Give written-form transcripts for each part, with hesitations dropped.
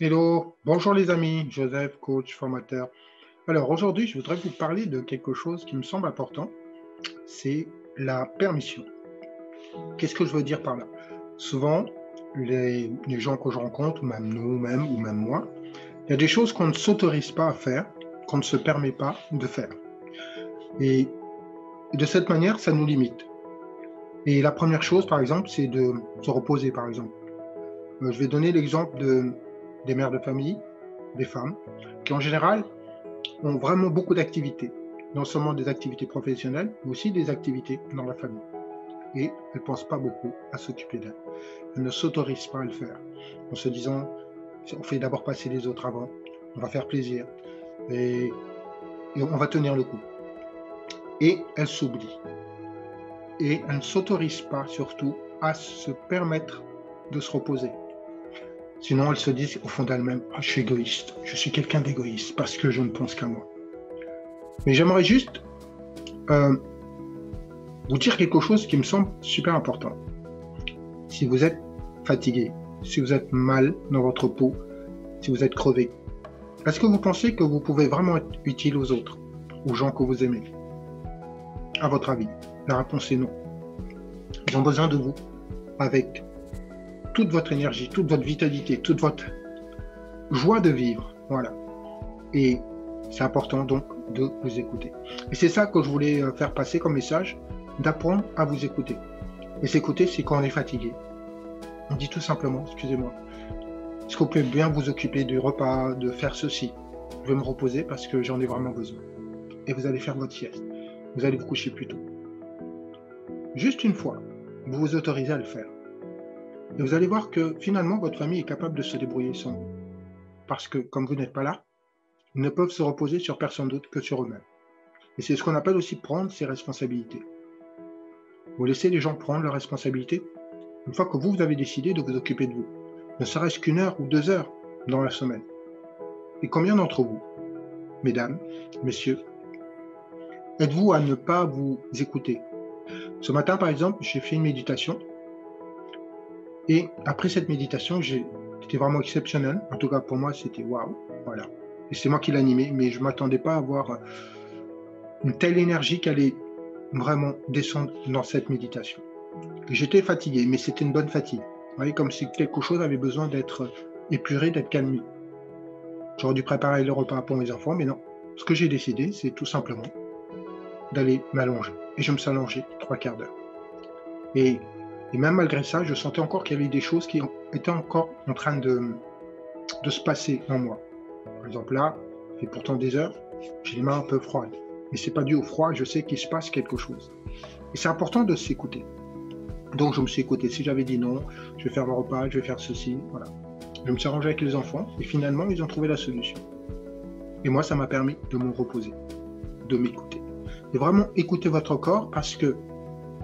Hello, bonjour les amis, Joseph, coach, formateur. Alors aujourd'hui, je voudrais vous parler de quelque chose qui me semble important, c'est la permission. Qu'est-ce que je veux dire par là? Souvent, les gens que je rencontre, ou même nous-mêmes, ou même moi, il y a des choses qu'on ne s'autorise pas à faire, qu'on ne se permet pas de faire. Et de cette manière, ça nous limite. Et la première chose, par exemple, c'est de se reposer, par exemple. Je vais donner l'exemple des mères de famille, des femmes, qui en général ont vraiment beaucoup d'activités, non seulement des activités professionnelles, mais aussi des activités dans la famille. Et elles ne pensent pas beaucoup à s'occuper d'elles. Elles ne s'autorisent pas à le faire, en se disant, on fait d'abord passer les autres avant, on va faire plaisir, et, et on va tenir le coup. Et elles s'oublient. Et elles ne s'autorisent pas, surtout, à se permettre de se reposer. Sinon, elles se disent au fond d'elles-mêmes, ah, je suis égoïste, je suis quelqu'un d'égoïste parce que je ne pense qu'à moi. Mais j'aimerais juste vous dire quelque chose qui me semble super important. Si vous êtes fatigué, si vous êtes mal dans votre peau, si vous êtes crevé, est-ce que vous pensez que vous pouvez vraiment être utile aux autres, aux gens que vous aimez? À votre avis, la réponse est non. Ils ont besoin de vous avec toute votre énergie, toute votre vitalité, toute votre joie de vivre. Voilà. Et c'est important donc de vous écouter. Et c'est ça que je voulais faire passer comme message, d'apprendre à vous écouter. Et s'écouter, c'est quand on est fatigué. On dit tout simplement, excusez-moi, est-ce que vous pouvez bien vous occuper du repas, de faire ceci? Je vais me reposer parce que j'en ai vraiment besoin. Et vous allez faire votre sieste. Vous allez vous coucher plus tôt. Juste une fois, vous vous autorisez à le faire. Et vous allez voir que finalement, votre famille est capable de se débrouiller sans vous. Parce que comme vous n'êtes pas là, ils ne peuvent se reposer sur personne d'autre que sur eux-mêmes. Et c'est ce qu'on appelle aussi prendre ses responsabilités. Vous laissez les gens prendre leurs responsabilités une fois que vous avez décidé de vous occuper de vous. Ne serait-ce qu'une heure ou 2 heures dans la semaine. Et combien d'entre vous, mesdames, messieurs, êtes-vous à ne pas vous écouter? Ce matin, par exemple, j'ai fait une méditation. Et après cette méditation, c'était vraiment exceptionnel. En tout cas, pour moi, c'était waouh. Voilà. Et c'est moi qui l'animais, mais je ne m'attendais pas à avoir une telle énergie qui allait vraiment descendre dans cette méditation. J'étais fatigué, mais c'était une bonne fatigue. Vous voyez, comme si quelque chose avait besoin d'être épuré, d'être calmé. J'aurais dû préparer le repas pour mes enfants, mais non. Ce que j'ai décidé, c'est tout simplement d'aller m'allonger. Et je me suis allongé 3/4 d'heure. Et même malgré ça, je sentais encore qu'il y avait des choses qui étaient encore en train de se passer en moi. Par exemple, là, ça fait pourtant des heures, j'ai les mains un peu froides. Mais ce n'est pas dû au froid, je sais qu'il se passe quelque chose. Et c'est important de s'écouter. Donc je me suis écouté. Si j'avais dit non, je vais faire le repas, je vais faire ceci, voilà. Je me suis arrangé avec les enfants et finalement, ils ont trouvé la solution. Et moi, ça m'a permis de me reposer, de m'écouter. Et vraiment écouter votre corps parce que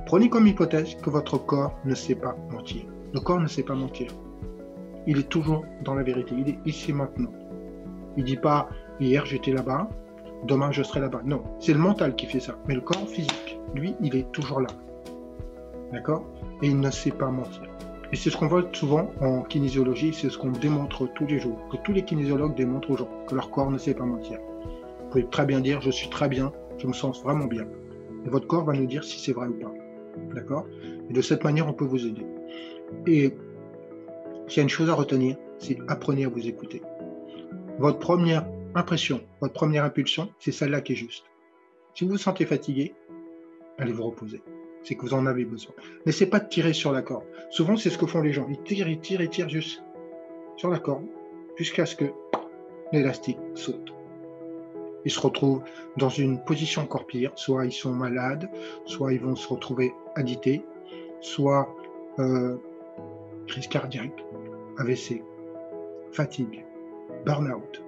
prenez comme hypothèse que votre corps ne sait pas mentir. Le corps ne sait pas mentir. Il est toujours dans la vérité. Il est ici maintenant. Il ne dit pas hier j'étais là-bas, demain je serai là-bas. Non, c'est le mental qui fait ça. Mais le corps physique, lui, il est toujours là. D'accord? Et il ne sait pas mentir. Et c'est ce qu'on voit souvent en kinésiologie, c'est ce qu'on démontre tous les jours, que tous les kinésiologues démontrent aux gens, que leur corps ne sait pas mentir. Vous pouvez très bien dire, je suis très bien, je me sens vraiment bien. Et votre corps va nous dire si c'est vrai ou pas. D'accord? Et de cette manière, on peut vous aider. Et s'il y a une chose à retenir, c'est apprenez à vous écouter. Votre première impression, votre première impulsion, c'est celle-là qui est juste. Si vous vous sentez fatigué, allez vous reposer. C'est que vous en avez besoin. N'essayez pas de tirer sur la corde. Souvent, c'est ce que font les gens. Ils tirent juste sur la corde jusqu'à ce que l'élastique saute. Ils se retrouvent dans une position encore pire. Soit ils sont malades, soit ils vont se retrouver agités, soit crise cardiaque, AVC, fatigue, burn-out.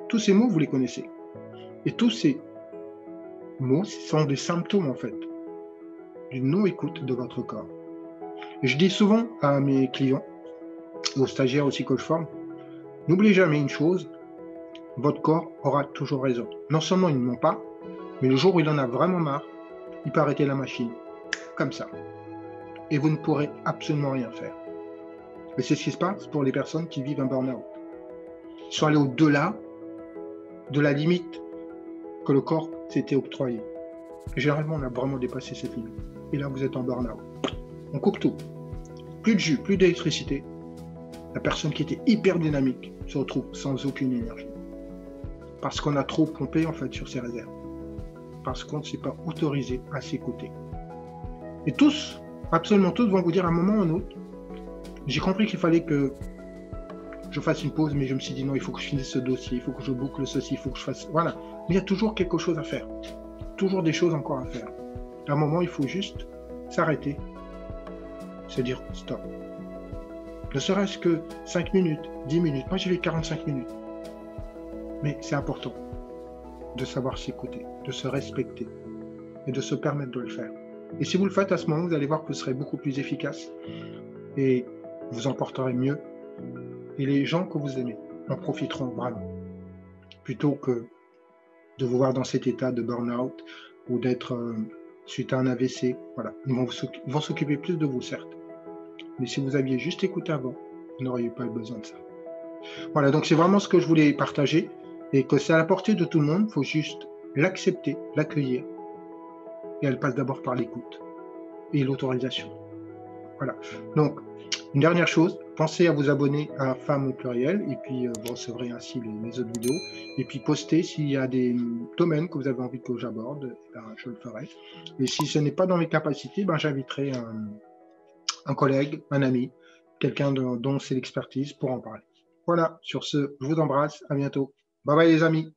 Tous ces mots, vous les connaissez. Et tous ces mots sont des symptômes, en fait, d'une non-écoute de votre corps. Et je dis souvent à mes clients, aux stagiaires aussi que je forme, n'oubliez jamais une chose, votre corps aura toujours raison. Non seulement il ne ment pas, mais le jour où il en a vraiment marre, il peut arrêter la machine, comme ça. Et vous ne pourrez absolument rien faire. Et c'est ce qui se passe pour les personnes qui vivent un burn-out. Ils sont allés au-delà de la limite que le corps s'était octroyé. Et généralement, on a vraiment dépassé cette limite. Et là, vous êtes en burn-out. On coupe tout. Plus de jus, plus d'électricité. La personne qui était hyper dynamique se retrouve sans aucune énergie. Parce qu'on a trop pompé en fait sur ses réserves. Parce qu'on ne s'est pas autorisé à s'écouter. Et tous, absolument tous, vont vous dire à un moment ou à un autre, j'ai compris qu'il fallait que je fasse une pause, mais je me suis dit non, il faut que je finisse ce dossier, il faut que je boucle ceci, il faut que je fasse... Voilà. Mais il y a toujours quelque chose à faire. Toujours des choses encore à faire. À un moment, il faut juste s'arrêter, se dire stop. Ne serait-ce que 5 minutes, 10 minutes. Moi, j'ai fait 45 minutes. Mais c'est important de savoir s'écouter, de se respecter et de se permettre de le faire. Et si vous le faites à ce moment, vous allez voir que vous serez beaucoup plus efficace et vous en porterez mieux. Et les gens que vous aimez en profiteront vraiment. Plutôt que de vous voir dans cet état de burn-out ou d'être suite à un AVC. Voilà. Ils vont s'occuper plus de vous, certes. Mais si vous aviez juste écouté avant, vous n'auriez pas eu besoin de ça. Voilà, donc c'est vraiment ce que je voulais partager et que c'est à la portée de tout le monde. Il faut juste l'accepter, l'accueillir. Et elle passe d'abord par l'écoute et l'autorisation. Voilà. Donc, une dernière chose, pensez à vous abonner à Femmes au pluriel et puis vous recevrez ainsi les autres vidéos. Et puis postez s'il y a des domaines que vous avez envie que j'aborde, je le ferai. Et si ce n'est pas dans mes capacités, j'inviterai un collègue, un ami, quelqu'un dont c'est l'expertise pour en parler. Voilà, sur ce, je vous embrasse, à bientôt. Bye bye les amis.